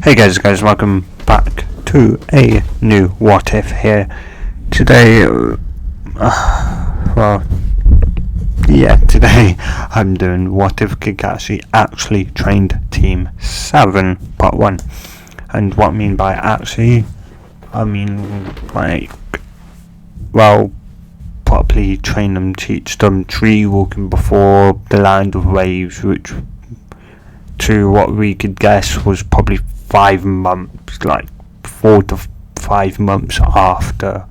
Hey guys, welcome back to a new What If here. Today, today I'm doing What If Kakashi actually trained Team 7 Part 1. And what I mean by actually, I mean properly train them, teach them tree walking before the land of waves, which to what we could guess was probably 5 months, like 4 to 5 months after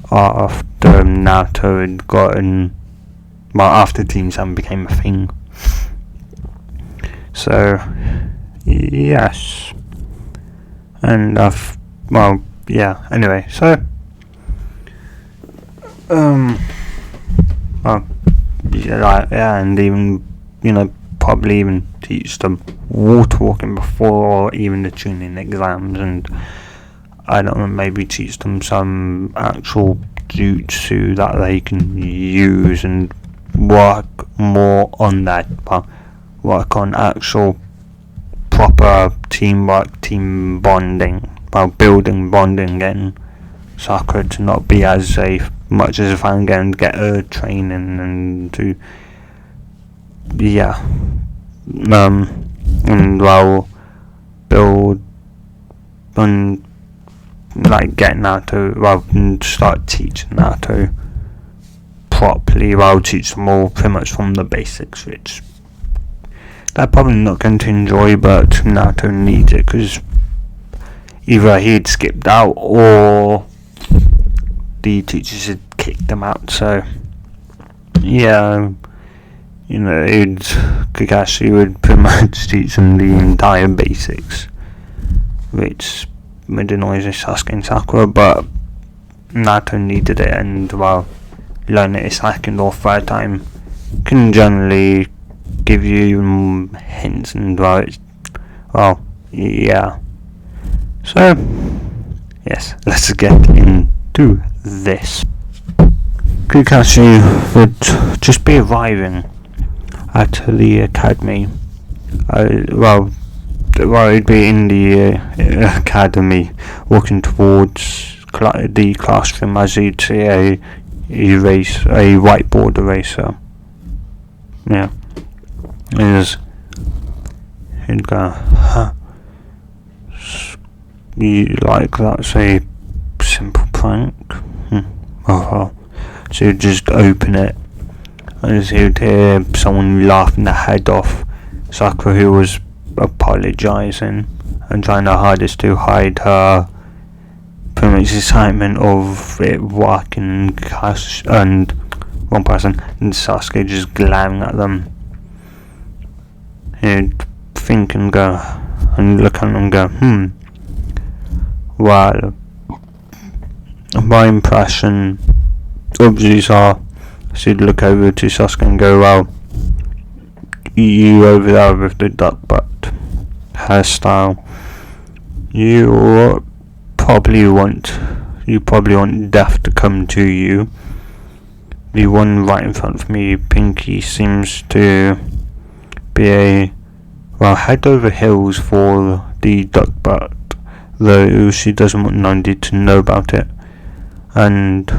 Naruto had gotten, after Team 7 became a thing. So, yes. And anyway, so, and even, probably even teach them water walking before even the tuning exams, and I don't know, maybe teach them some actual jutsu that they can use and work more on that, work on actual proper teamwork, team bonding, building bonding, getting Sakura to not be as much as if I'm going to get her training and to build and get Naruto, and start teaching Naruto properly. Teach them all pretty much from the basics, which they're probably not going to enjoy, but Naruto needs it because either he'd skipped out or the teachers had kicked them out. So Kakashi would pretty much teach them the entire basics, which made the noise of Sasuke and Sakura, but Naruto needed it, and learn it a second or third time can generally give you hints, and so yes, let's get into this. Kakashi would just be arriving at the academy. He'd be in the academy, walking towards the classroom as he'd see a whiteboard eraser. Yeah, he'd go, that's a simple prank. So he'd just open it, as he'd hear someone laughing their head off. Sakura, who was apologising and trying her hardest to hide her pretty much excitement of it working, and one person, and Sasuke just glaring at them. He'd think and go, and look at them and go, well, my impression of these are, so he'd look over to Sasuke and go, well, you over there with the duck butt hairstyle, you probably want death to come to you. The one right in front of me, Pinky, seems to be head over heels for the duck butt, though she doesn't want nobody to know about it. And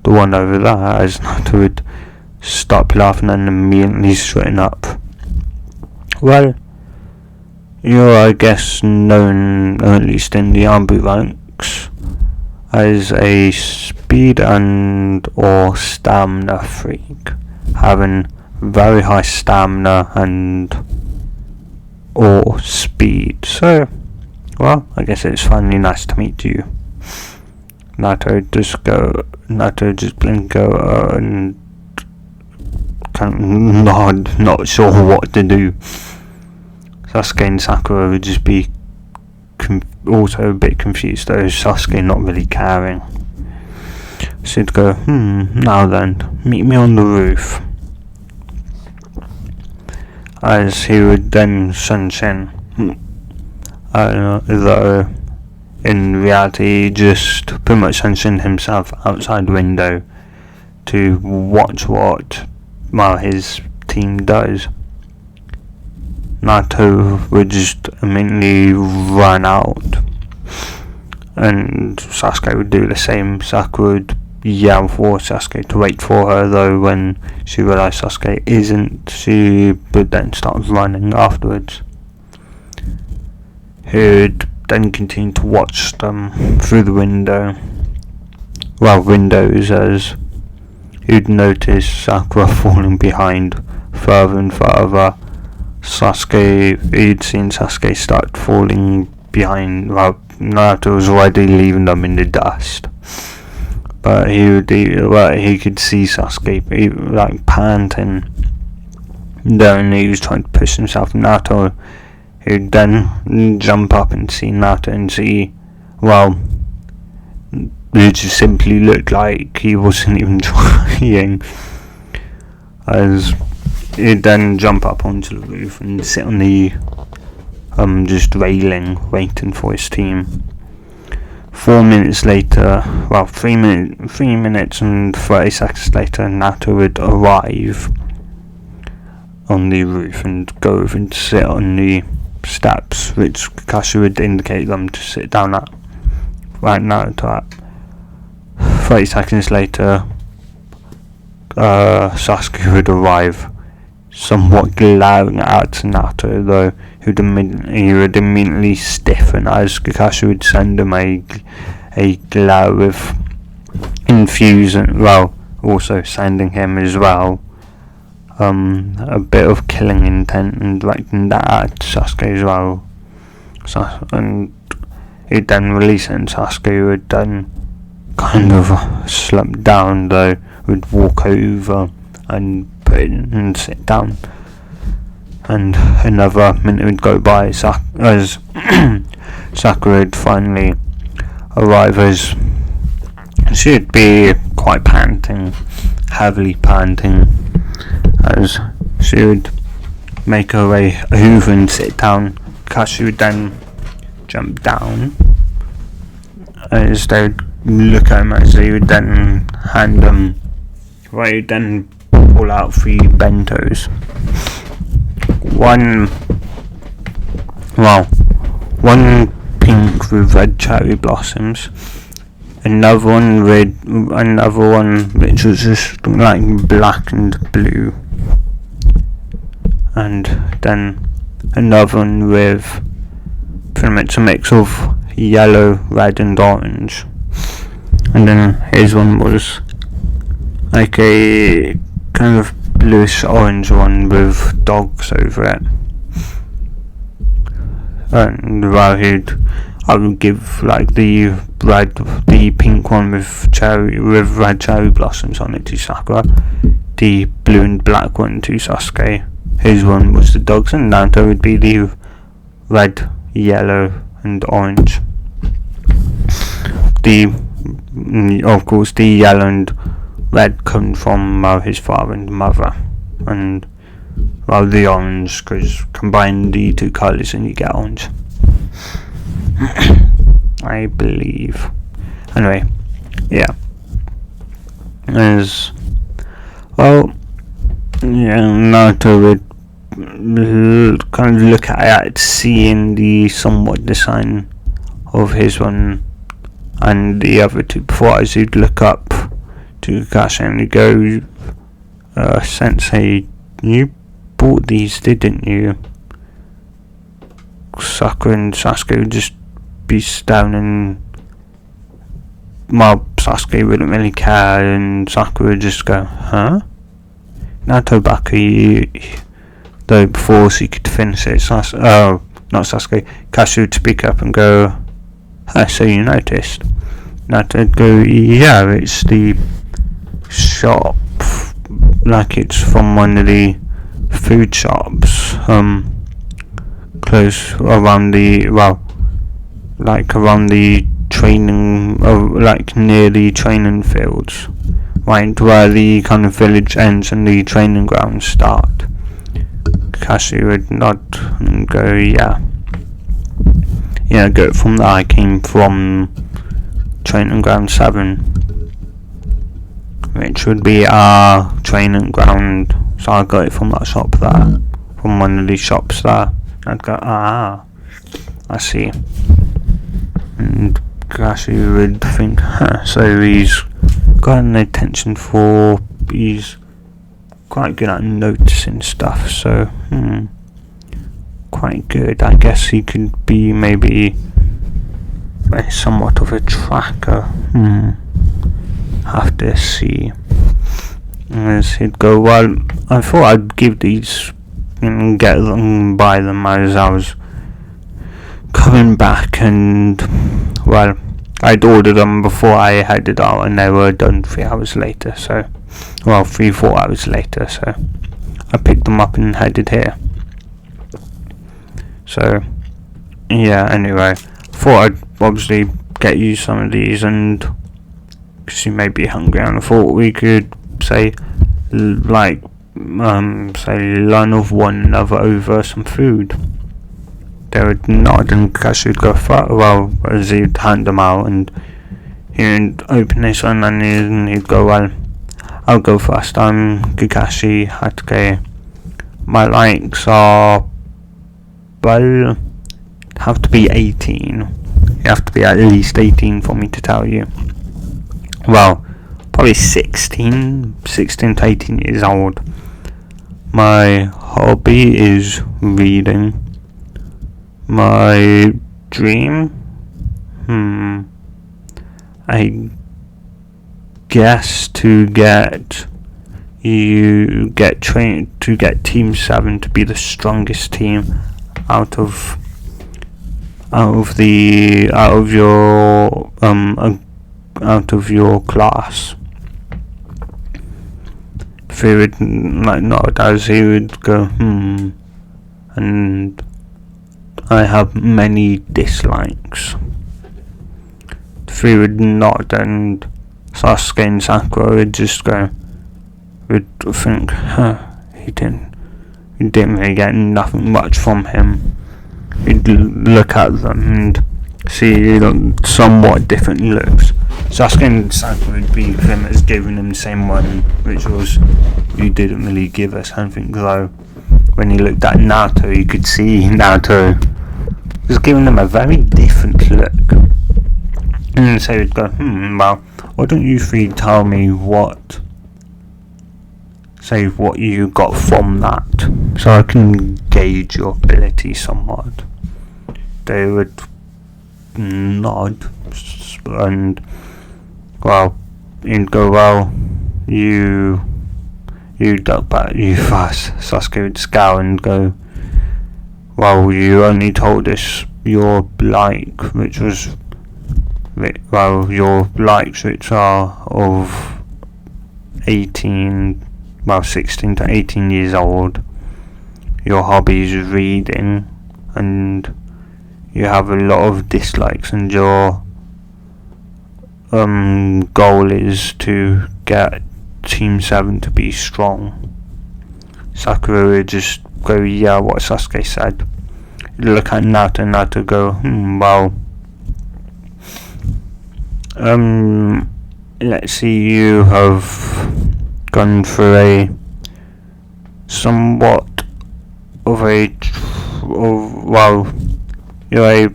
the one over there, as Naruto would stop laughing and immediately straighten up. Well, you're, I guess, known, at least in the army ranks, as a speed and or stamina freak, having very high stamina and or speed. So, I guess it's finally nice to meet you. Naruto just blink and kind of nod, not sure what to do. Sasuke and Sakura would just be also a bit confused, though Sasuke not really caring. So he'd go, now then, meet me on the roof. As he would then Senshin, though in reality he just pretty much Senshin himself outside the window to watch what his team does. Naruto would just immediately run out, and Sasuke would do the same. Sakura would yell for Sasuke to wait for her, though when she realised Sasuke isn't, she would then start running afterwards. He would then continue to watch them through the windows, as he'd notice Sakura falling behind further and further. He'd seen Sasuke start falling behind. Naruto was already leaving them in the dust, but he could see Sasuke panting. Then he was trying to push himself. Naruto, he'd then jump up and see Naruto and see, it just simply looked like he wasn't even trying, as he'd then jump up onto the roof and sit on the just railing, waiting for his team. 4 minutes later, 3 minutes and 30 seconds later, Naruto would arrive on the roof and go over and sit on the steps, which Kakashi would indicate them to sit down at. Right, Naruto at. 30 seconds later, Sasuke would arrive, somewhat glaring at Naruto, though he would immediately stiffen as Kakashi would send him a glare with infusion, also sending him as well a bit of killing intent and directing that at Sasuke as well. And he'd then release it, and Sasuke would then kind of slump down, though would walk over and put it and sit down. And another minute would go by as Sakura would finally arrive, as she'd be quite panting, heavily panting, as she would make her way over and sit down. Kakashi would then jump down, as they would look at him, as he would then hand them, he would then pull out 3 bentos. One pink with red cherry blossoms, another one which was just like black and blue, and then another one with pretty much a mix of yellow, red and orange, and then his one was like a kind of bluish orange one with dogs over it. And I would give like the pink one with red cherry blossoms on it to Sakura, the blue and black one to Sasuke. His one was the dogs, and Naruto would be the red, yellow and orange. Of course the yellow and red come from his father and mother, and the orange, because combine the 2 colours and you get orange. I believe. Anyway, yeah. Naruto would kind of look at it, seeing the somewhat design of his one and the other 2 before, as he'd look up to Kakashi and he'd go, Sensei, you bought these, didn't you? Sakura and Sasuke would just be staring, and Sasuke wouldn't really care, and Sakura would just go, huh? Naruto Baki, though before she could finish it, Kakashi would speak up and go, so you noticed? Naruto would go, yeah, it's the shop, like it's from one of the food shops, close around the, around the training, like near the training fields, right where the kind of village ends and the training grounds start. Kakashi would nod and go, yeah, go from there. I came from training ground 7, which would be our training ground, so I got it from that shop there. from one of these shops there. I'd go, I see. And Kakashi would think, so he's got an attention for, he's quite good at noticing stuff, so, quite good. I guess he could be maybe somewhat of a tracker. Have to see. As he'd go, well, I thought I'd give these and get them, buy them as I was coming back, and well, I'd ordered them before I headed out, and they were done 3 hours later, so, well, 3-4 hours later, so I picked them up and headed here. So, yeah, anyway, thought I'd obviously get you some of these, and because you may be hungry, and I thought we could say learn of one another over some food. They would nod, and Kakashi would go well as he'd hand them out, and he'd open this one, and he'd go, well, I'll go first. I'm Kakashi Hatake. My likes are, well, have to be 18. You have to be at least 18 for me to tell you. Well, probably 16 to 18 years old. My hobby is reading. My dream? I guess to get trained to get Team 7 to be the strongest team out of your class. If he would nod as he would go, and I have many dislikes. If he would nod, and Sasuke and Sakura would just go, would think, he didn't really get nothing much from him. He'd look at them and see somewhat different looks. Sasuke and Sakura would be him as giving him the same one, which was, you didn't really give us anything, though when he looked at Naruto, you could see Naruto was giving them a very different look. And so he'd go, well, why don't you three tell me what you got from that, so I can gauge your ability somewhat. They would nod, and well, he'd go, well, you duck back, you fast. Sasuke would scowl and go, well, you only told us your which was, well, your likes which are of 16 to 18 years old. Your hobby is reading, and you have a lot of dislikes, and your goal is to get Team 7 to be strong. Sakura would just go, yeah, what Sasuke said. Look at Naruto, and Naruto go, well, let's see, you have gone through a somewhat of a, well, you're a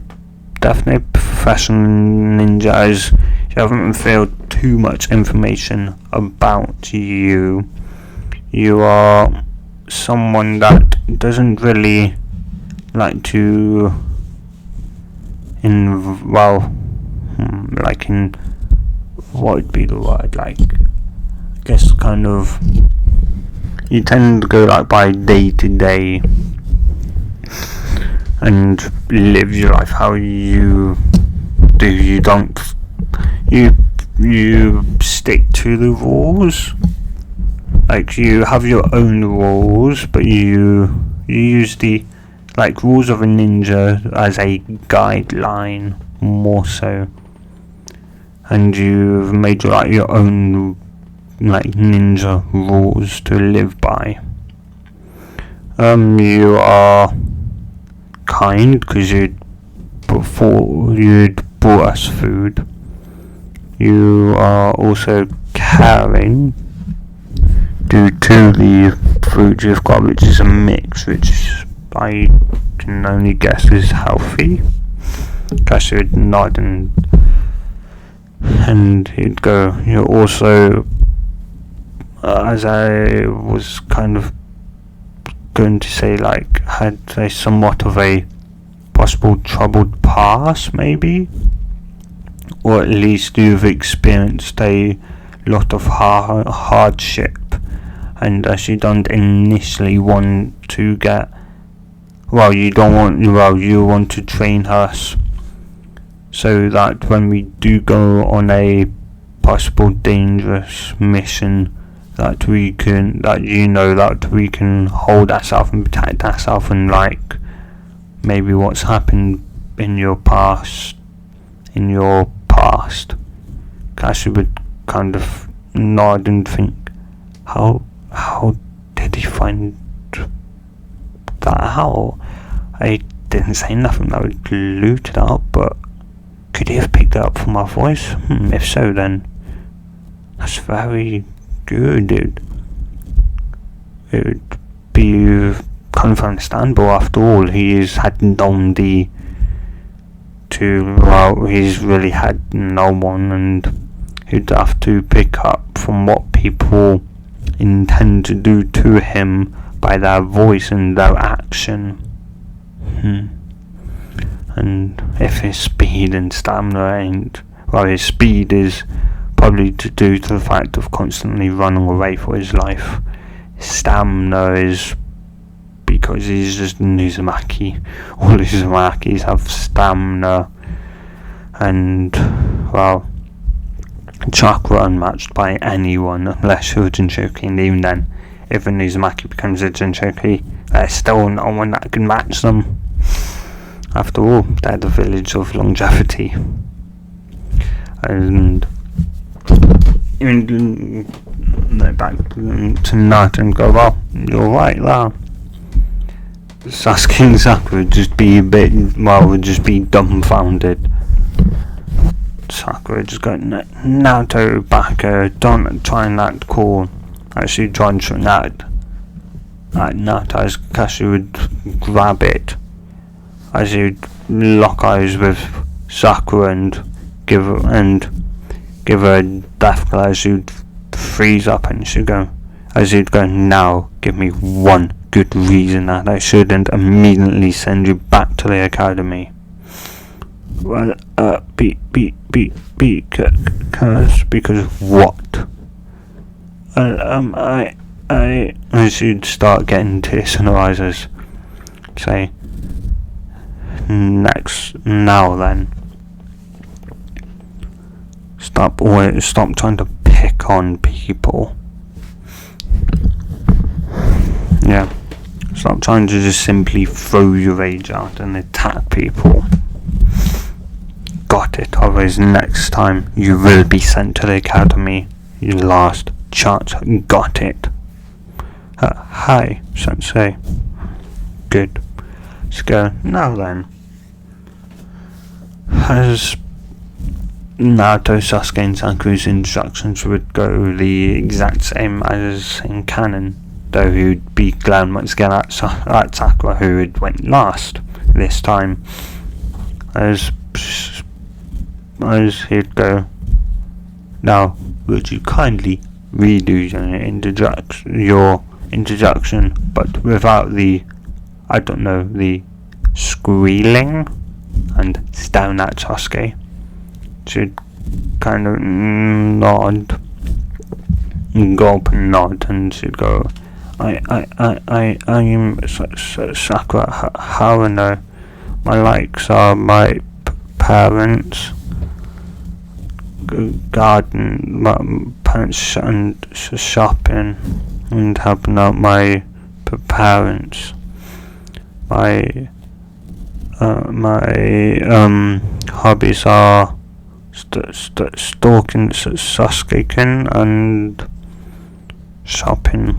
definite professional ninja, as you haven't revealed too much information about you. You are someone that doesn't really like to what would be the word, I guess kind of, you tend to go by day to day and live your life how you do. You don't, you stick to the rules, you have your own rules, but you use the rules of a ninja as a guideline more so, and you've made your own ninja rules to live by. You are kind because you'd brought us food. You are also caring due to the food you've got, which is a mix, which I can only guess is healthy. Cassie would nod and he'd go, you're also, as I was kind of going to say, like, had a somewhat of a possible troubled past, maybe, or at least you've experienced a lot of hardship, and as you don't initially want to get, you want to train us so that when we do go on a possible dangerous mission, that we can hold ourselves and protect ourselves, and like maybe what's happened in your past. Cassie would kind of nod and think, how did he find that out? I didn't say nothing that would loot it up, but could he have picked it up from my voice? If so, then that's very good, dude. It would be kind of understandable. After all, he's really had no one, and he'd have to pick up from what people intend to do to him by their voice and their action. And if his speed and stamina his speed is probably due to the fact of constantly running away for his life. His stamina is because he's just Uzumaki. All Uzumakis have stamina and, chakra unmatched by anyone unless you're Jinchuriki, and even then, if an Uzumaki becomes a Jinchuriki, there's still no one that can match them. After all, they're the village of longevity. And even back to Naruto and go, well, you're right there. Sasuke and Sakura would just be dumbfounded. Sakura just go, Naruto back, don't try and act cool. Actually try and shoot Naruto. Naruto, as Kashi would grab it, as he'd lock eyes with Sakura and give her a death glare, as he'd freeze up, and she'd go, now give me one good reason that I shouldn't immediately send you back to the academy. Well, because what? And she'd start getting tears in her eyes as say, now then. Stop trying to pick on people. Yeah. Stop trying to just simply throw your rage out and attack people. Got it, otherwise next time you will be sent to the academy. Your last chance. Got it. Hi, Sensei. Good. Let's go. Now then. As Naruto, Sasuke and Sakura's instructions would go the exact same as in canon, though he would be glad once again at Sakura, who had went last this time, as he'd go, now would you kindly redo your introduction, but without the squealing, and staring at Sasuke. She'd kind of nod, gulp and nod, and she'd go, I am Sakura Haruno. My likes are my parents, garden, my parents and shopping, and helping out my parents. My hobbies are stalking Sasuke and shopping.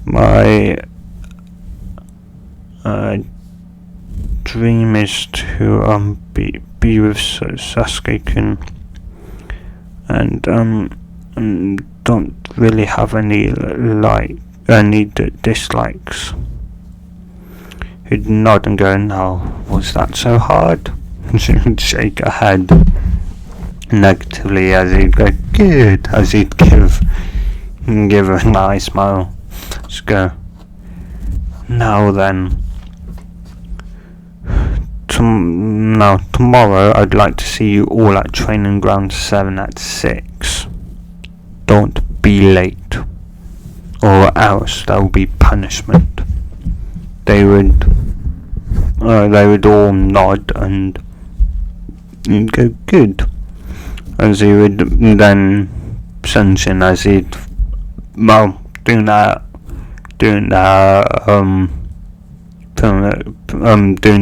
My dream is to be with Sasuke and and don't really have any dislikes. He'd nod and go, "No, was that so hard?" She would shake her head negatively as he'd go, "Good," as he'd give her a nice smile. Just go, "Now then, tomorrow I'd like to see you all at training ground 7 at 6. Don't be late, or else there will be punishment." They would all nod and he'd go, "Good," as he would then sunshine as he'd doing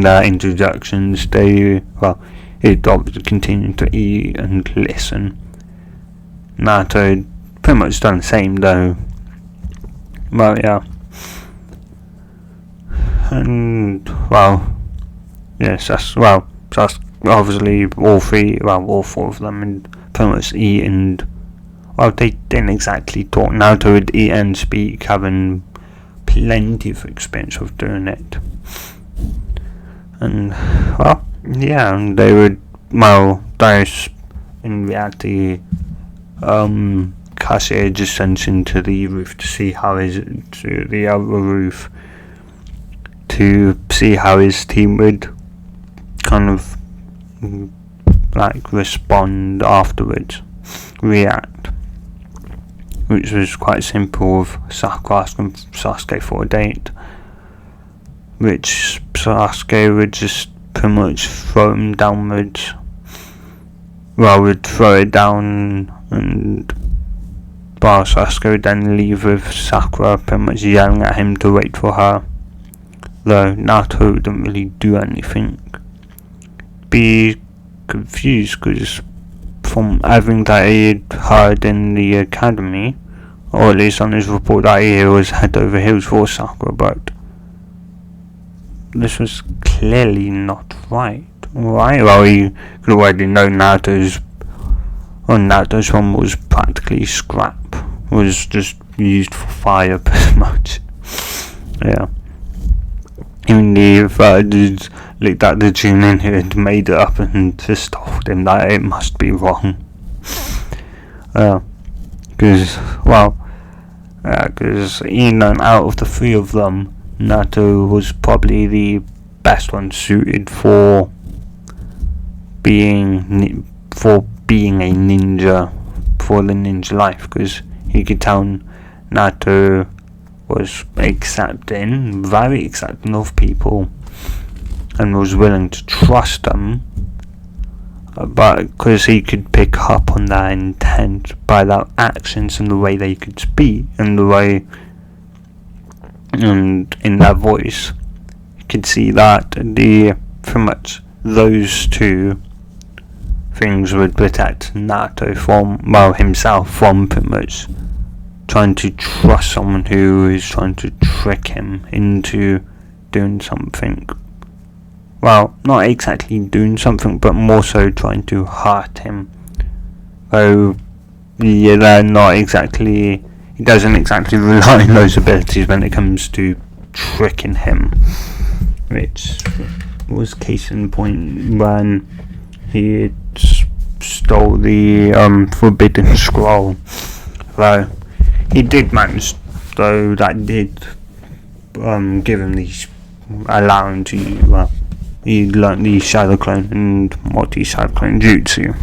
their introductions. He'd obviously continue to eat and listen. Naruto pretty much done the same though. Well, yeah. And yes, that's obviously all four of them, and pretty much eat, and they didn't exactly talk. Naruto would eat and speak, having plenty of experience of doing it. And and they would those in reality Kakashi just sent into the roof to see how the other roof to see how his team would kind of respond afterwards, react, which was quite simple, with Sakura asking Sasuke for a date, which Sasuke would just pretty much throw him downwards. Would throw it down, and Sasuke would then leave with Sakura pretty much yelling at him to wait for her. Though Naruto didn't really do anything. Be confused because from everything that he had heard in the academy, or at least on his report, that he was head over heels for Sakura, but this was clearly not right. Well, he could already know Naruto's one was practically scrap, was just used for fire pretty much. Yeah. Even the dudes looked at the Chunin who had made it up and just told him that it must be wrong. Because out of the three of them, Naruto was probably the best one suited for being a ninja, for the ninja life, because he could tell Naruto was very accepting of people and was willing to trust them, but because he could pick up on their intent by their actions and the way they could speak and the way and in their voice, you could see that pretty much those two things would protect Naruto from himself from pretty much trying to trust someone who is trying to trick him into doing something. Well, not exactly doing something, but more so trying to hurt him. So, they're not exactly. He doesn't exactly rely on those abilities when it comes to tricking him, which was case in point when he stole the Forbidden Scroll. Though he did manage, though that did give him allow him to, he learned the Shadow Clone and multi-Shadow Clone Jutsu.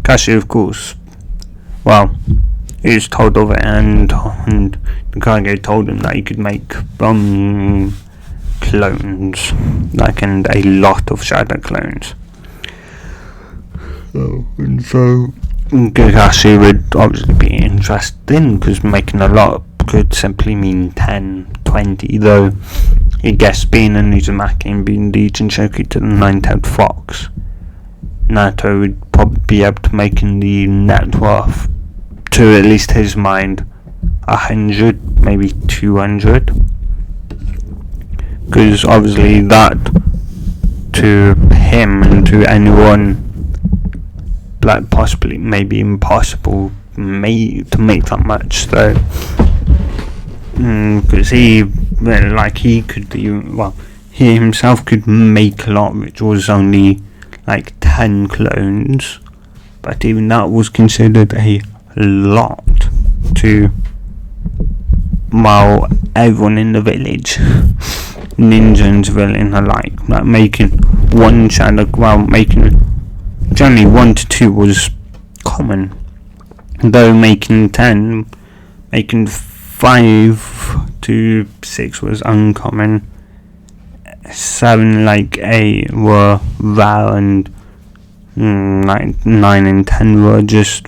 Kakashi, of course, he was told of it, and the Kage told him that he could make clones, and a lot of Shadow Clones. So Kakashi would obviously be interested in, because making a lot could simply mean 10, 20, though he guessed being a Uzumaki and being the Jinshoku to the Nine-Tailed Fox, Naruto would probably be able to make in the net worth, to at least his mind, 100, maybe 200, because obviously that to him and to anyone possibly maybe impossible make that much though, because he could he himself could make a lot, which was only like 10 clones, but even that was considered a lot to everyone in the village, ninja and villain alike. Like making one shadow, making generally 1 to 2 was common, though making 5 to 6 was uncommon. 7, 8 were rare, and 9 and 10 were just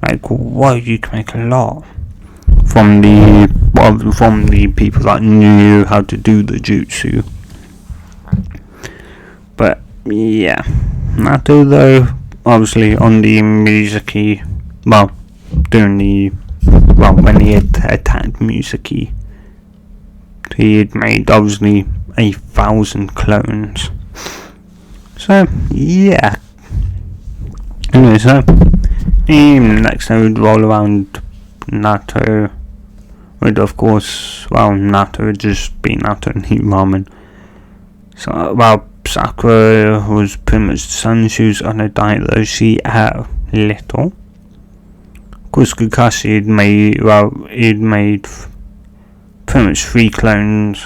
you can make a lot from the people that knew how to do the jutsu. But yeah, Naruto though, obviously on the Mizuki, when he had attacked Mizuki, he had made obviously 1,000 clones. So yeah. Anyway, so next I would roll around Naruto would of course Naruto would just be Naruto and eat ramen. So Sakura was pretty much the sun. She was on a diet though. She ate little. Of course Kakashi he'd made pretty much 3 clones.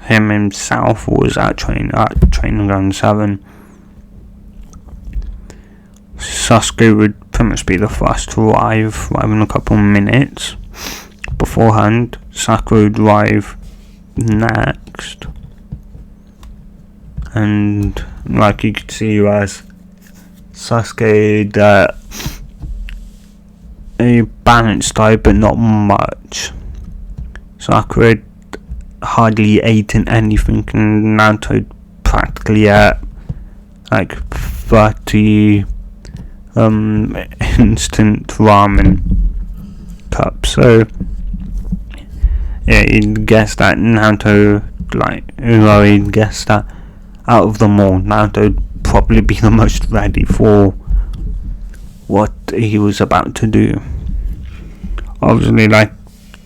Him himself was at training ground 7. Sasuke would pretty much be the first to arrive in a couple of minutes. Beforehand, Sakura would arrive next. And like you could see as Sasuke a balanced diet but not much. Sakura hardly eaten anything, and Naruto practically ate 30 instant ramen cups. So yeah, you'd guess that Naruto he'd guess that out of them all, Naruto would probably be the most ready for what he was about to do. Obviously,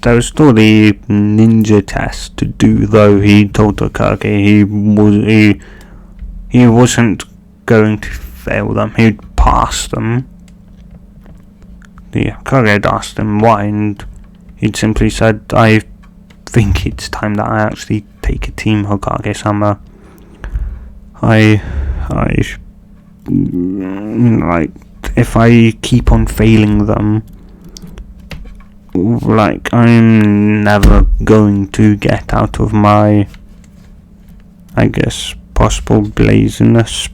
there was still the ninja test to do, though. He told Hokage he wasn't going to fail them, he'd pass them. The Hokage had asked him why, and he'd simply said, I think it's time that I actually take a team, Hokage-sama. If I keep on failing them, I'm never going to get out of my, possible laziness,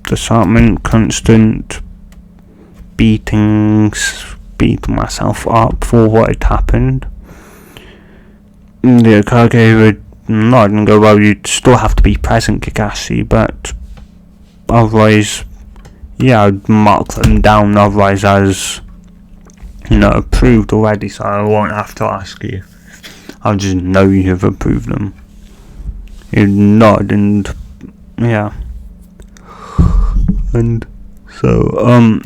disheartenment, constant beating myself up for what had happened. The Hokage would nod and go, you'd still have to be present, Kakashi, but otherwise, I'd mark them down otherwise as approved already, so I won't have to ask you. I'll just know you've approved them. He'd nod and and so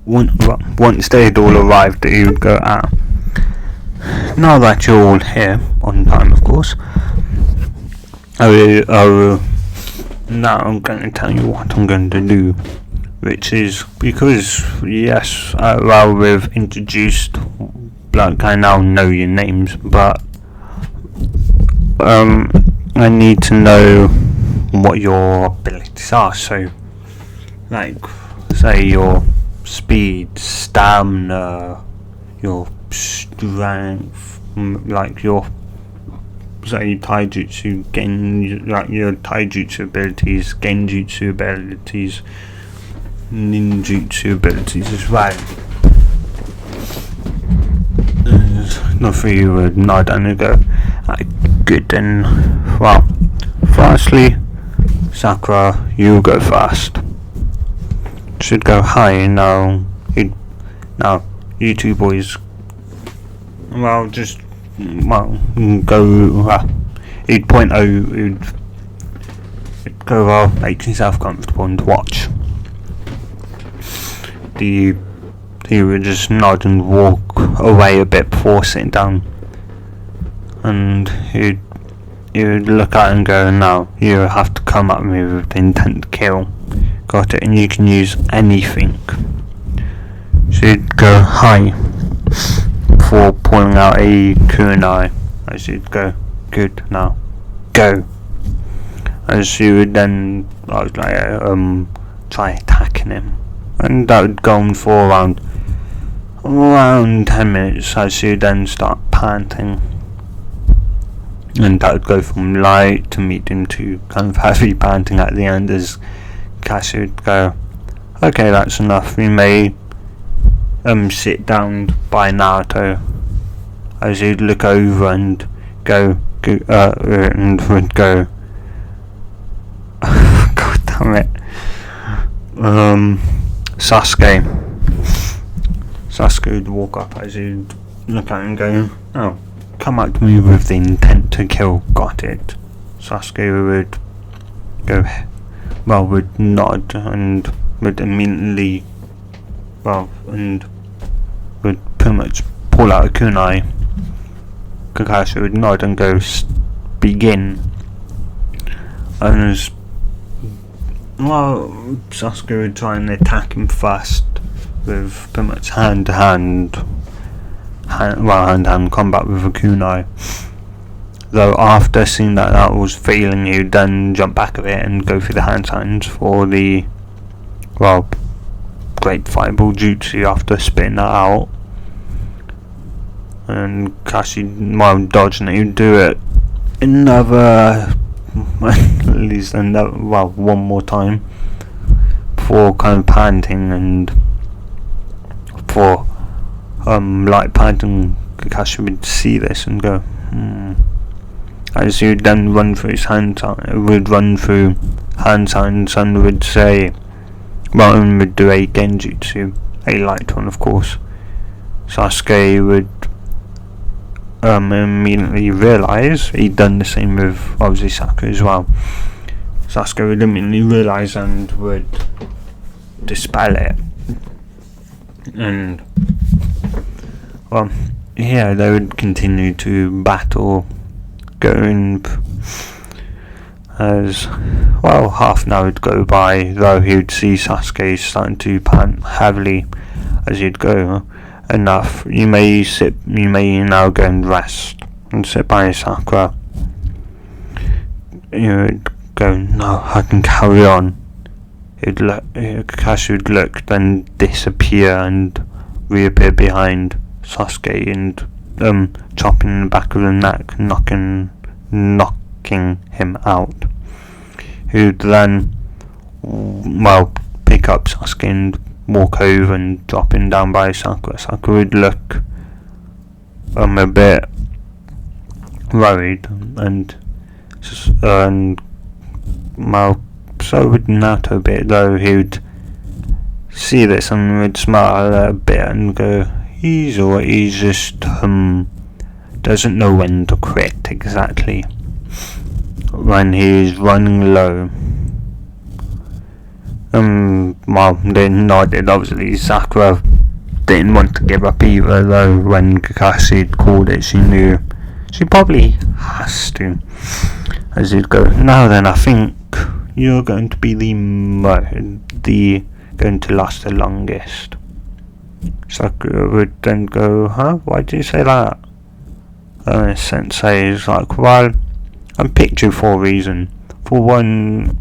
once they'd all arrived, he would go, now that you're all here on time, of course, now I'm going to tell you what I'm going to do, which is because yes, we've introduced, I now know your names, but I need to know what your abilities are. So, say your speed, stamina, your strength, your taijutsu, your taijutsu abilities, genjutsu abilities, ninjutsu abilities as well. Not for you would nod and go, good then. Well, firstly, Sakura, you go first. Should go high now. You two boys. Go. He'd point out. He'd go. Make yourself comfortable and watch. The he would just nod and walk away a bit before sitting down. And he would look at it and go, now, you have to come at me with the intent to kill. Got it? And you can use anything. So you'd go, hi, before pulling out a kunai. As you'd go, good, now, go. As you would then, try attacking him. And that would go on for around 10 minutes, as you then start panting. And that would go from light to medium to kind of heavy panting at the end, as Cassie would go, okay, that's enough, we may sit down by Naruto. As he'd look over and go and would go, god damn it, Sasuke would walk up as he'd look at him and go, oh, come at me with the intent to kill. Got it. Sasuke would go, would nod and would immediately, and would pretty much pull out a kunai. Kakashi would nod and go, begin. And as Sasuke would try and attack him first with pretty much hand-to-hand combat with a kunai. Though after seeing that was failing, he would then jump back a bit and go through the hand signs for the great fireball jutsu after spitting that out. And Kashi, dodging it, he'd do it another, at least another, one more time before kind of panting, and for light panting, Kakashi would see this and go, As he would then run through his hand signs and would say, and would do a genjutsu, a light one of course. Sasuke would immediately realise he'd done the same with obviously Sakura as well. Sasuke would immediately realise and would dispel it. And they would continue to battle, going as half an hour would go by, though he would see Sasuke starting to pant heavily. As he'd go, enough, you may now go and rest and sit by Sakura. You would go, no, I can carry on. Kakashi would look, then disappear and reappear behind Sasuke and chopping the back of the neck, knocking him out. He would then pick up Sasuke and walk over and drop him down by Sakura. Sakura would look a bit worried, and so would Naruto a bit, though he would see this and would smile a bit and go, he's alright, he just doesn't know when to quit exactly, when he's running low. They nodded. Obviously Sakura didn't want to give up either, though when Kakashi called it, she knew she probably has to. As he'd go, now then, I think you're going to be going to last the longest. Sakura would then go, why do you say that? Sensei is like, I picked you for a reason. For one,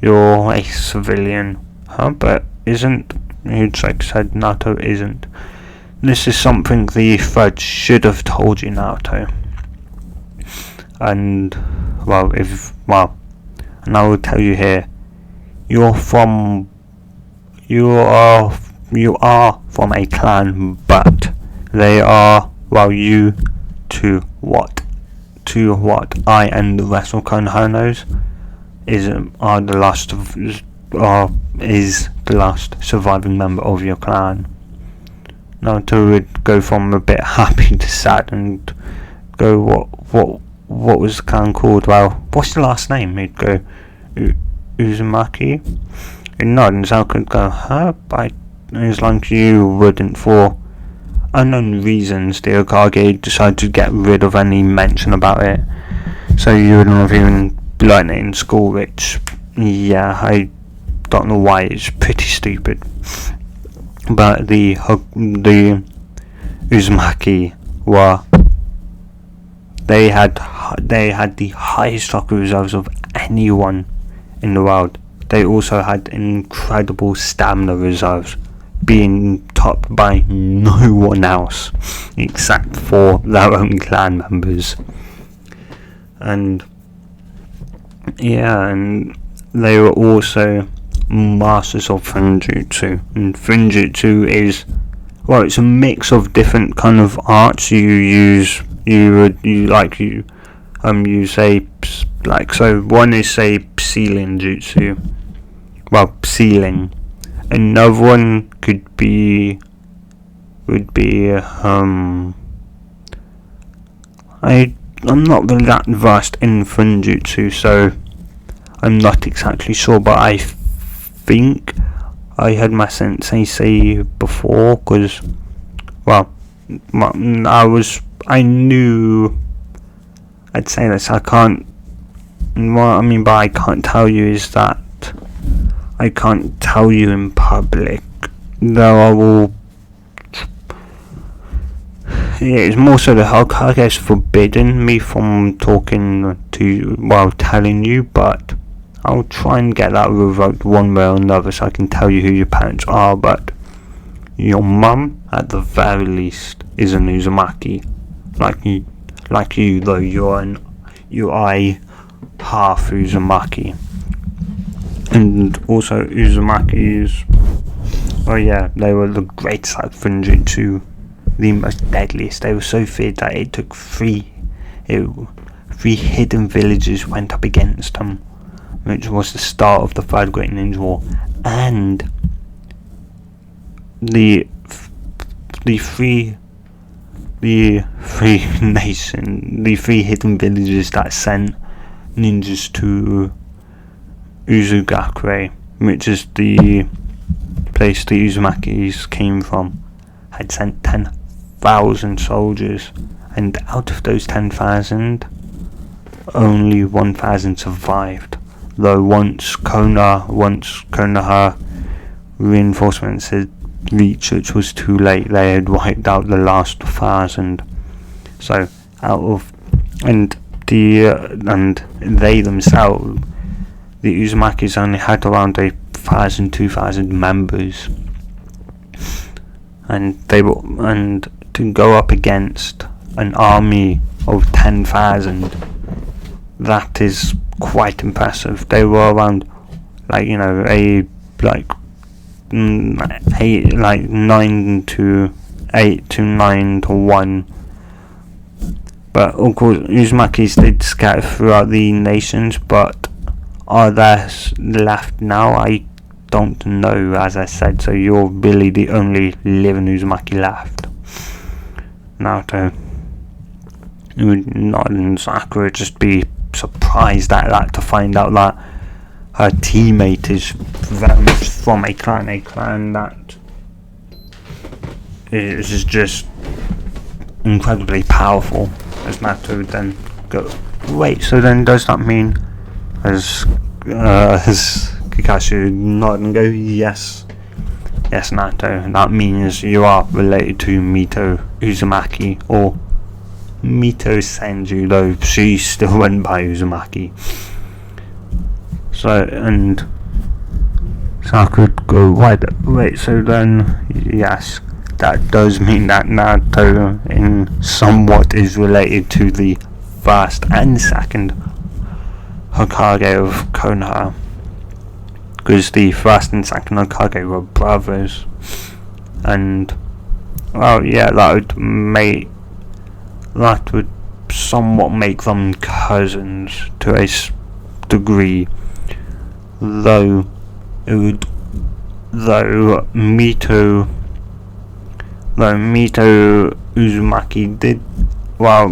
you're a civilian. But isn't, Hudson said, Naruto isn't. This is something the Fudge should have told you, Naruto. And, and I will tell you here, you are from a clan, but they are, you to what I and the rest of Konoha knows is the last surviving member of your clan. Naruto would go from a bit happy to sad and go, what was the clan called? What's the last name? He'd go, Uzumaki. And nod, and Sakura would go, it's like you wouldn't, for unknown reasons, the Hokage decided to get rid of any mention about it. So you wouldn't have even learned it in school, which, yeah, I don't know why, it's pretty stupid. But the Uzumaki were, they had the highest chakra reserves of anyone in the world. They also had incredible stamina reserves, being topped by no one else except for their own clan members. And yeah, and they were also masters of Funjutsu. And Funjutsu is, well, it's a mix of different kind of arts you use. You say, like, so one is, say, sealing jutsu. Well, sealing. Another one would be I'm not really that versed in Funjutsu, so I'm not exactly sure, but I think I heard my sensei say before, because, well, I knew, I'd say this, I can't, what I mean by I can't tell you is that I can't tell you in public, though I will. Yeah, it's more so the Hokage has forbidden me from talking to you while telling you, but I'll try and get that revoked one way or another so I can tell you who your parents are. But your mum, at the very least, is an Uzumaki, like you, though you are half Uzumaki. And also Uzumakis, oh yeah, they were the greatest at Funjutsu, the most deadliest. They were so feared that it took three hidden villages went up against them, which was the start of the Third Great Ninja War. And the three hidden villages that sent ninjas to Uzugakure, which is the place the Uzumakis came from, had sent 10,000 soldiers, and out of those 10,000, only 1,000 survived. Though once Konoha reinforcements had reached, which was too late, they had wiped out the last 1,000. So and they themselves, the Uzumakis, only had around 1,000, 2,000 members, and to go up against an army of 10,000, that is quite impressive. They were around, 9 to 8 to 9 to 1. But of course, Uzumakis did scatter throughout the nations, but are there left now? I don't know, as I said, so you're really the only living Uzumaki left. Naruto would not, and Sakura would just be surprised at that, to find out that her teammate is very much from a clan that is just incredibly powerful. As Naruto would then go, wait, so then does that mean, as Kakashi would nod and go, yes Naruto, that means you are related to Mito Uzumaki, or Mito Senju, though she still went by Uzumaki. So, and Sakura would go, wait, so then, yes, that does mean that Naruto in somewhat is related to the first and second Hokage of Konoha, because the first and second Hokage were brothers. And well, yeah, that would somewhat make them cousins to a degree, though Mito Uzumaki did, well,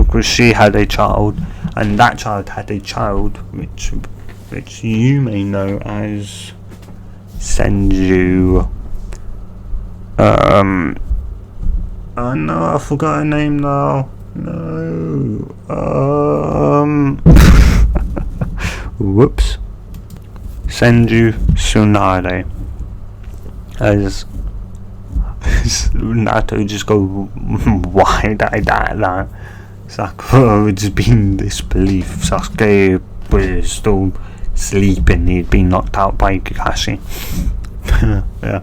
because she had a child, and that child had a child which you may know as Senju. Oh no, I forgot her name now. No. Whoops. Senju Tsunade. As Naruto just go wide-eyed at that. Sakura would just be in disbelief. Sasuke was still sleeping. He'd been knocked out by Kakashi. Yeah.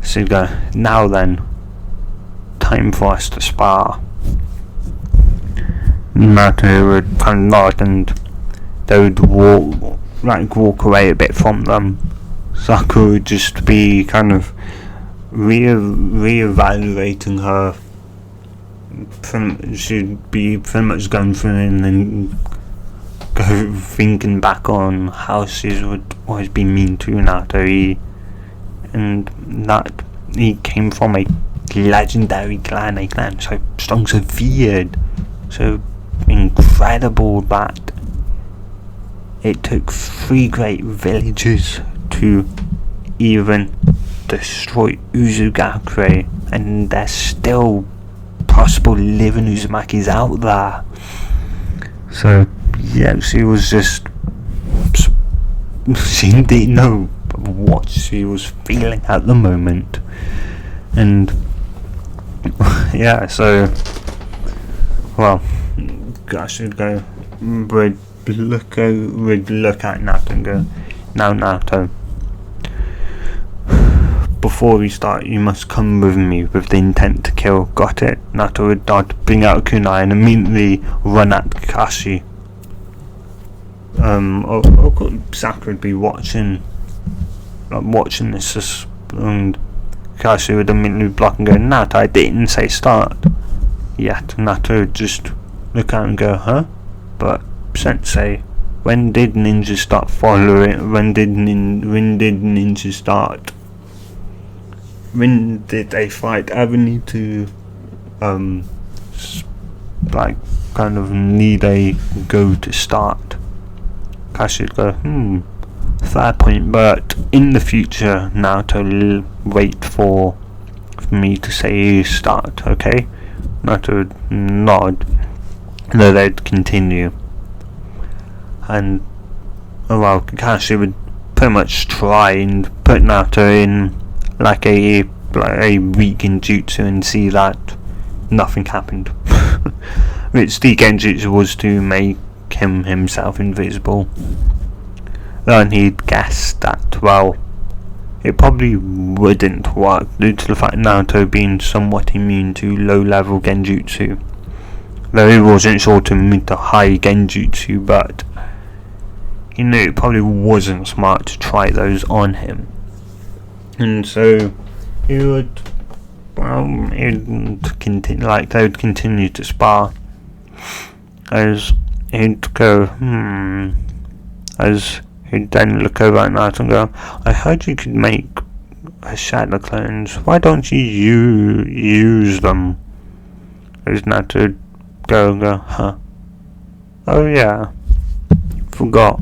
So you go, now then, time for us to spar. Naruto would kind of nod and they would walk away a bit from them. Sakura would just be kind of re-evaluating her. She'd be pretty much going through and then go thinking back on how she would always be mean to Naruto. And that he came from a legendary clan, a clan so strong, so feared, so incredible that it took 3 great villages to even destroy Uzumaki, and there's still possible living Uzumakis out there. So yeah, she was just, she didn't know what she was feeling at the moment. And yeah, so well, I should go, would look at Naruto and go, now Naruto, before we start you must come with me with the intent to kill. Got it? Naruto would dodge, bring out a kunai and immediately run at Kakashi. Sakura would be watching this, and Kakashi would immediately block and go, Naruto, I didn't say start. Yet Naruto would just look at him and go, huh? But Sensei, when did ninjas start following? When did ninjas start? When did a fight ever need to kind of need a go to start? Kakashi would go, fair point, but in the future Naruto, wait for me to say start, okay? Naruto would nod, and then they'd continue. And Kakashi would pretty much try and put Naruto in like a weak genjutsu and see that nothing happened. Which the genjutsu was to make him himself invisible. Then he'd guess that, well, it probably wouldn't work due to the fact Naruto being somewhat immune to low level genjutsu. Though he wasn't sure to meet the high genjutsu, but he knew it probably wasn't smart to try those on him. And so he would, continue, they would continue to spar. As he'd go, as he'd then look over at Naruto and go, I heard you could make shadow clones. Why don't you use them? As Naruto would go, huh? Oh yeah, forgot.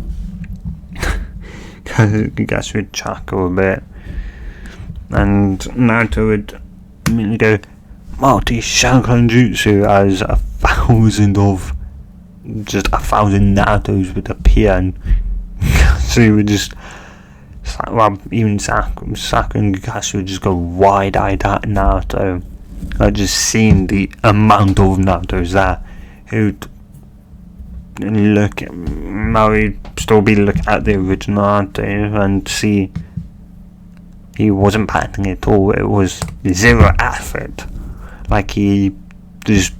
Kakashi would chuckle a bit. And Naruto would immediately go, multi-shadow clone jutsu, as 1,000 Narutos would appear, and so he would just, even Sakura and Kakashi would just go wide-eyed at Naruto. I just seen the amount of Narutos there. Who'd look at, now he'd still be looking at the original Naruto and see he wasn't panicking at all. It was zero effort. Like he just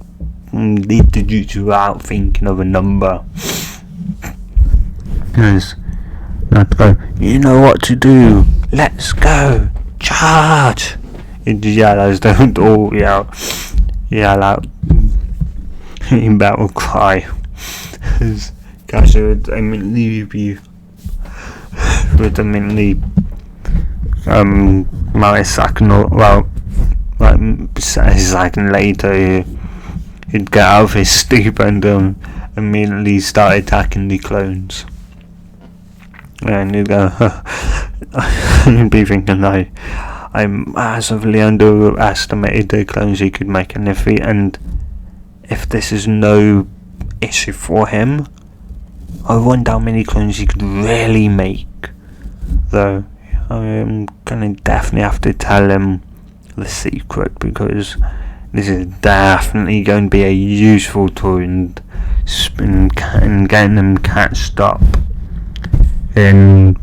did the jutsu without thinking of a number. Yes. I'd go, you know what to do. Let's go. Charge. He'd yell as they would all yell out in battle cry. As Kakashi would immediately a second later he'd get out of his stupor and immediately start attacking the clones. And he'd go, You'd be thinking I massively underestimated the clones he could make, and if this is no issue for him, I wonder how many clones he could really make. Though I'm gonna definitely have to tell him the secret, because this is definitely going to be a useful tool in getting them catched up in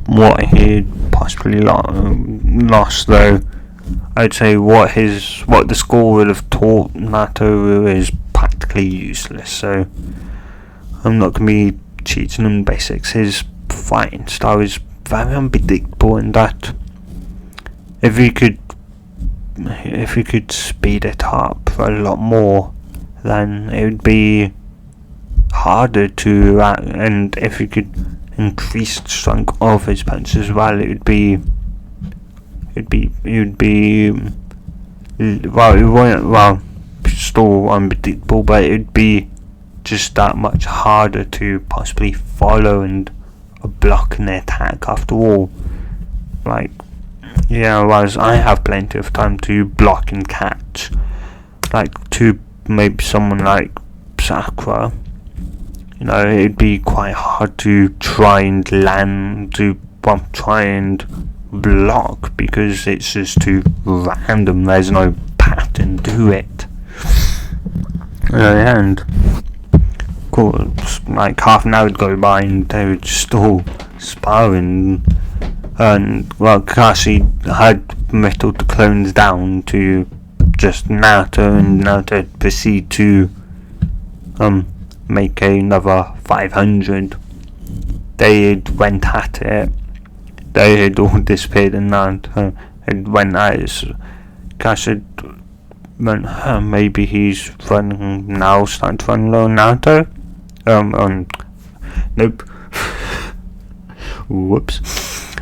what he possibly lost. Though I'd say what the school would have taught Naruto is practically useless, so I'm not going to be teaching him basics. His fighting style is very unpredictable, and that if he could speed it up a lot more, then it would be harder to and if he could increase the strength of his punch as well, it would be still unpredictable, but it would be just that much harder to possibly follow and block an attack after all. Whereas I have plenty of time to block and catch, to maybe someone like Sakura, it'd be quite hard to try and try and block, because it's just too random. There's no pattern to it. And of course, half an hour would go by and they would still sparring, and Kakashi had whittled the clones down to just Naruto, and Naruto proceed to make another 500. They had went at it. They had all disappeared, and Naruto had went at it. Kakashi went, maybe he's running now, starting to run low on Naruto. Nope. Whoops.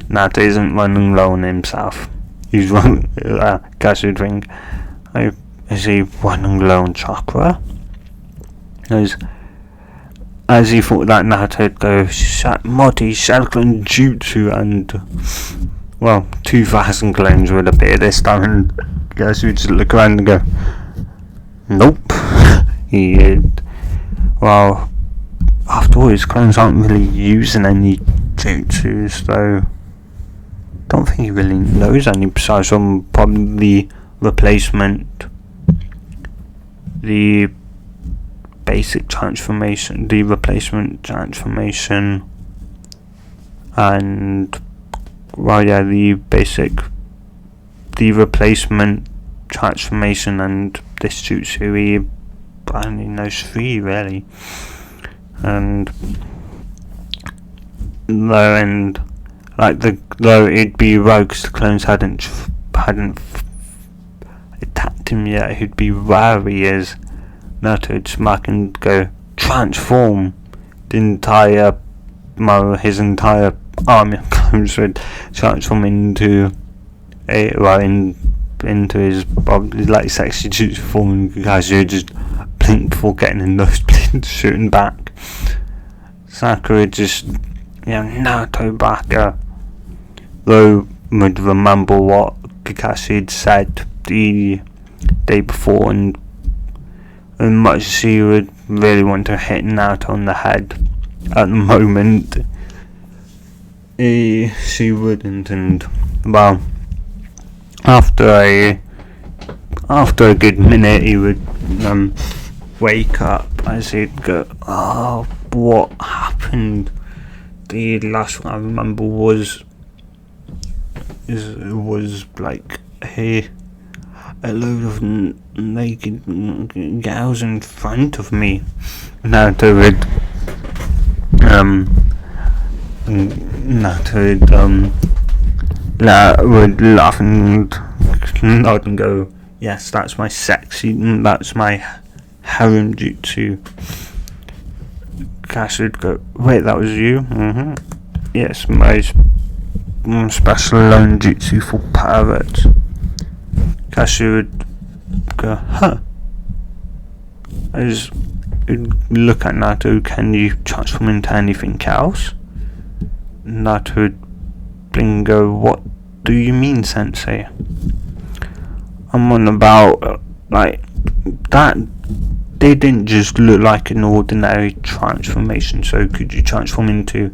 Naruto isn't running low on himself. He's running. Kakashi would think, is he running low on chakra? As he thought that Naruto would go, Modi, Shaolin Jutsu, and 2,000 clones would appear this time, and Kakashi would just look around and go, nope. After all, his clones aren't really using any jutsus, so don't think he really knows any besides from probably the basic transformation, the replacement transformation, and the replacement transformation and this jutsu. He only knows 3 really, and though it'd be rogues, the clones hadn't attacked him yet. He'd be wary as Naruto would smack and go, transform. His entire army of clones would transform into into his probably sexy jutsu form, and Kakashi would just blink before getting a nosebleed shooting back. Sakura would just Naruto back, though would remember what Kakashi had said the day before, and much as she would really want to hit Naruto on the head at the moment, she wouldn't. And after a good minute, he would wake up as he'd go, oh, what happened? The last one I remember was a load of naked gals in front of me. Naruto would laugh and nod and go, yes, that's my harem jutsu. Kakashi would go, wait, that was you? Mm-hmm. Yes, my special alone jutsu for pirates. Kakashi would go, huh? I'd look at Naruto, can you transform into anything else? Naruto would blink and go, "What do you mean, Sensei?" I'm on about, like, that they didn't just look like an ordinary transformation, so could you transform into,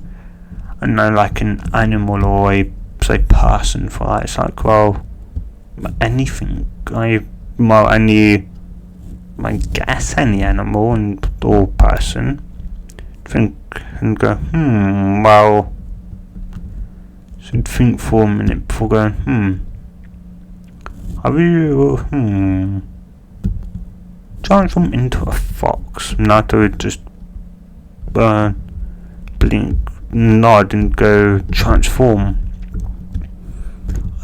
I don't know, like an animal or a, say, person for that? It's like, well, anything, I guess any animal or person, think and go, well, should think for a minute before going, have you, transform into a fox? Naruto would just blink, nod and go transform.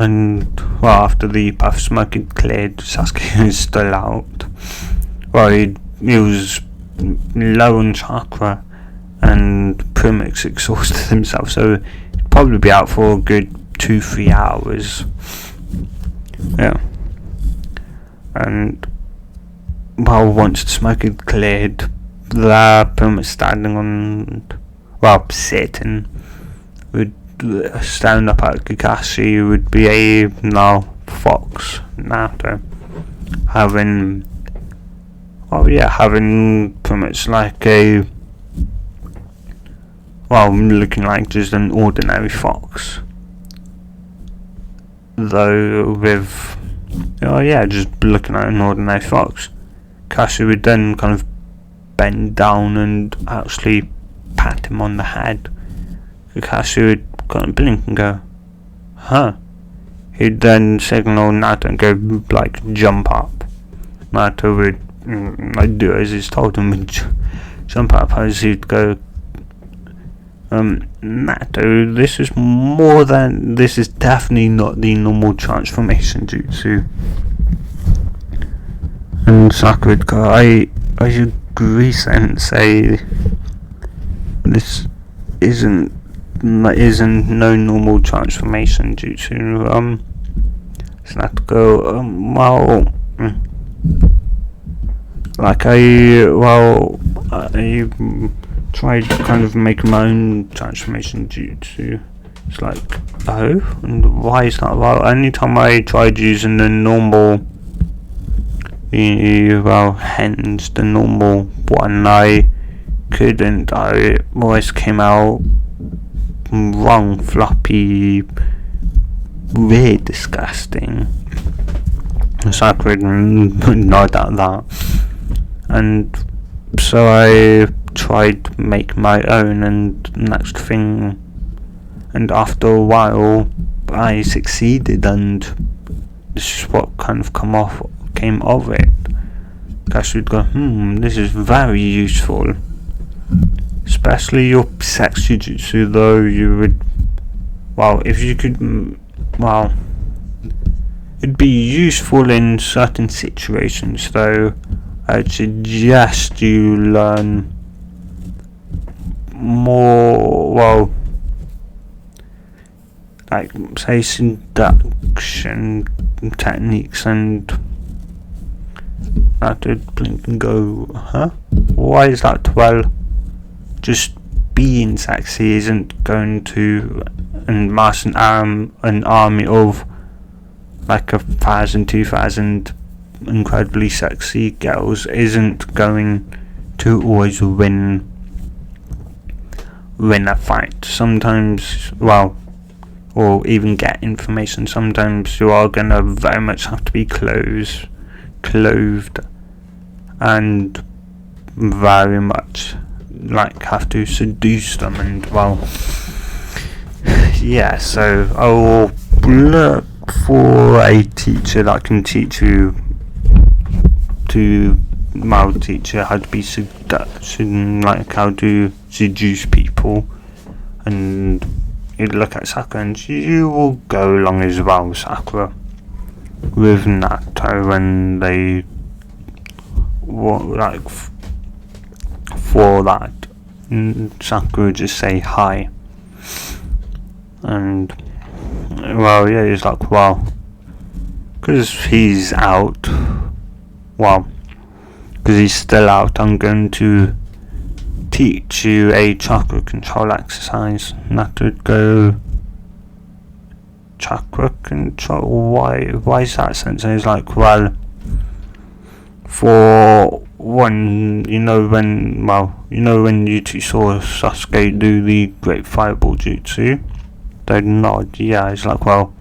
And, well, after the puff of smoke had cleared, Sasuke was still out. Well, he was low on chakra and pretty much exhausted himself, so he'd probably be out for a good 2-3 hours. Yeah. And, well, once the smoke had cleared, they're pretty much standing on, well, sitting, would stand up at Kakashi, would be a fox Naruto, having pretty much like a, well, looking like just an ordinary fox, though with, just looking like an ordinary fox. Kakashi would then kind of bend down and actually pat him on the head. Kakashi would kind of blink and go, huh? He'd then signal Naruto and go, like, jump up. Naruto would do as he's told him, would jump up as he'd go, Naruto, this is definitely not the normal transformation jutsu. And Sakura would go, I agree, Sensei, this isn't no normal transformation jutsu. So Naruto go, well, like I tried to kind of make my own transformation jutsu. It's like, oh, and why is that? Well, anytime I tried using the normal, hence the normal one, I couldn't. I always came out wrong, floppy, weird, disgusting. Sakura would nod at that, and so I tried to make my own, and next thing, and after a while I succeeded, and this is what kind of came of it. Kakashi would go, this is very useful, especially your sex jutsu, though you would, if you could, it'd be useful in certain situations, though I'd suggest you learn more, like, say, seduction techniques, and that would blink and go, huh? Why is that? Well, just being sexy isn't going to amass an army of like 1,000, 2,000 incredibly sexy girls isn't going to always win a fight. Sometimes, or even get information, sometimes you are gonna very much have to be clothed and very much like have to seduce them, and so I will look for a teacher that can teach you teach you how to be seduction, like how to seduce people, and you'd look at Sakura and you will go along as well, Sakura, with Naruto when they for that. Sakura just say hi, and he's like, because he's out, because he's still out, I'm going to teach you a chakra control exercise. And that would go chakra control. Why is that sense? And it's like, well, for one, when you two saw Sasuke do the Great Fireball Jutsu, the nod, yeah, it's like, well,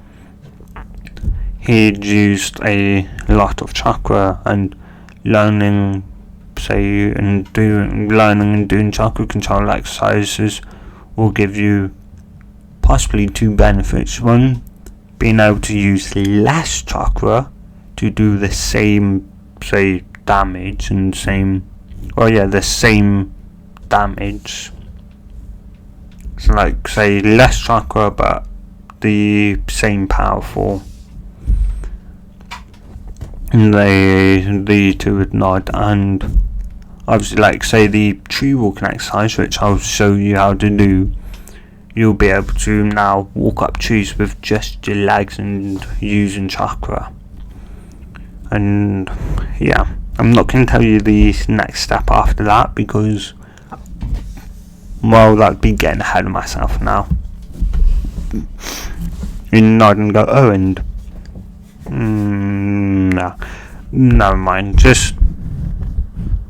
he'd used a lot of chakra, and learning and doing chakra control exercises will give you possibly two benefits. One, being able to use less chakra to do the same, damage and the same damage. So less chakra but the same powerful. And the two would nod. And obviously, the tree walking exercise, which I'll show you how to do, you'll be able to now walk up trees with just your legs and using chakra. And yeah, I'm not going to tell you the next step after that because, well, that'd be getting ahead of myself now. You nod and go, oh, and no, never mind. Just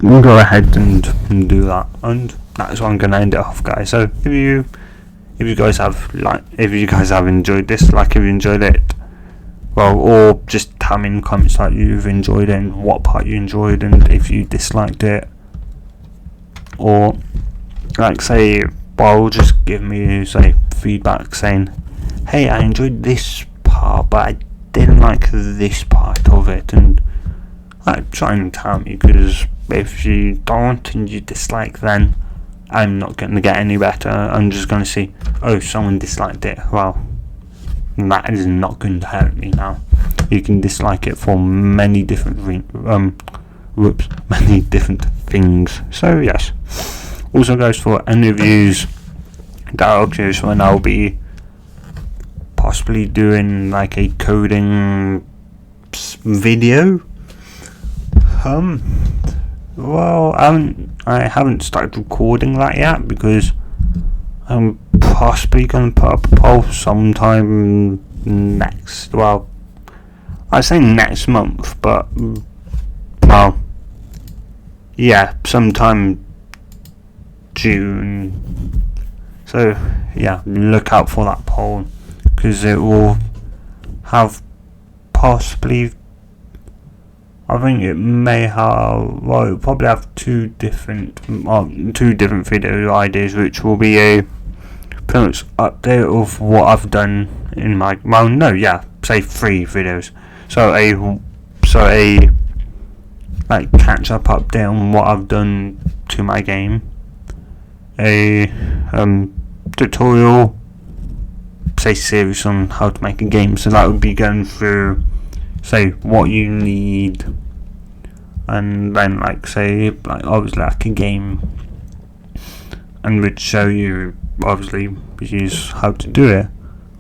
go ahead and do that, and that's what I'm gonna end it off, guys. So if you guys have enjoyed this, if you enjoyed it, well, or just tell me in the comments that you've enjoyed it and what part you enjoyed, and if you disliked it, or just give me feedback saying, hey, I enjoyed this part, but I didn't like this part of it, and try and tell me, because if you don't and you dislike, then I'm not going to get any better. I'm just going to see, oh, someone disliked it. Well, that is not going to help me now. You can dislike it for many different many different things. So yes. Also, guys, for any of yous that are curious when I'll be possibly doing a coding video, well, I haven't started recording that yet because I'm possibly going to put up a poll sometime next, well, I say next month, but well, yeah, sometime June. So yeah, look out for that poll, because it will have possibly, I think it may have, well, it'll probably have two different video ideas, which will be a pretty much update of what I've done in my, well, no, yeah, say 3 videos. So a catch up update on what I've done to my game, a tutorial series on how to make a game. So that would be going through what you need, and then obviously a game, and would show you obviously how to do it,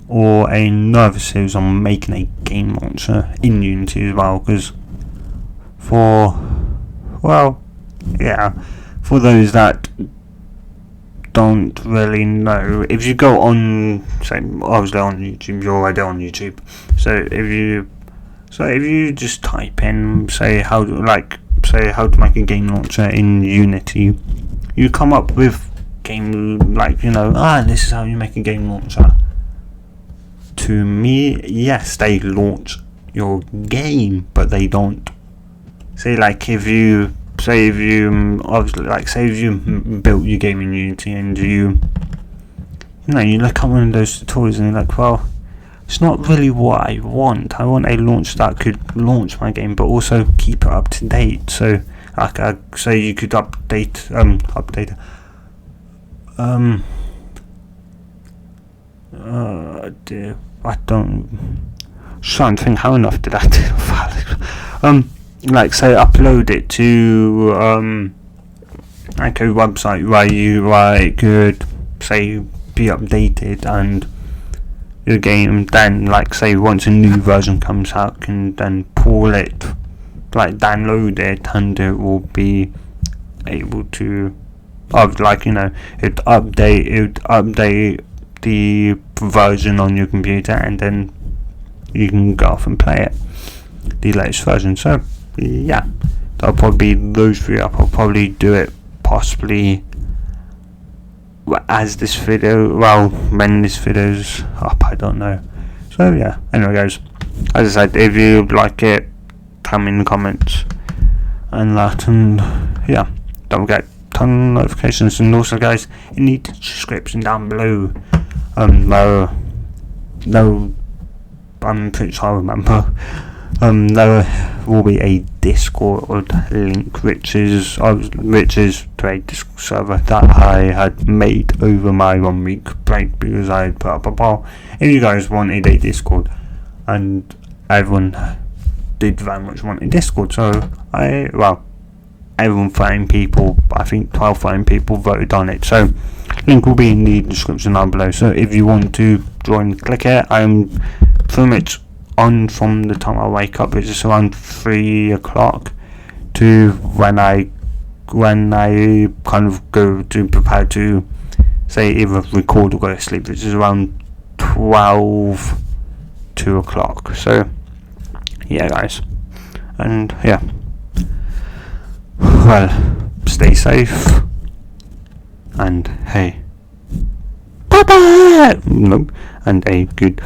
or another series on making a game launcher in Unity as well, because for those that don't really know, if you go on obviously on YouTube, you're already on YouTube, so if you just type in how to make a game launcher in Unity, you come up with game this is how you make a game launcher. To me, yes, they launch your game, but they don't if you built your game in Unity and you look at one of those tutorials and you're like, well, it's not really what I want. I want a launch that could launch my game but also keep it up to date. So you could update I don't trying to think how enough did I do. Upload it to a website where you could be updated, and your game then once a new version comes out can then pull it, download it, and it will be able to of like, you know, it would update the version on your computer, and then you can go off and play it, the latest version. So yeah, that'll probably be those three up. I'll probably do it possibly as this video, well, when this video's up, I don't know. So yeah, anyway guys, as I said, if you like it, tell me in the comments and that, and yeah, don't forget turn on notifications. And also guys, in the description down below, no, I'm pretty sure I remember, there will be a Discord link, which is to a Discord server that I had made over my 1 week break, because I put up a poll if you guys wanted a Discord, and everyone did very much want a Discord. So everyone, 13 people, I think 12, 13 people voted on it. So link will be in the description down below. So if you want to join, click it. I'm pretty much on from the time I wake up, which is around 3 o'clock, to when I kind of go to prepare to say either record or go to sleep, which is around 12, 2 o'clock. So yeah guys, and yeah, well, stay safe, and hey, bye bye, nope, and a good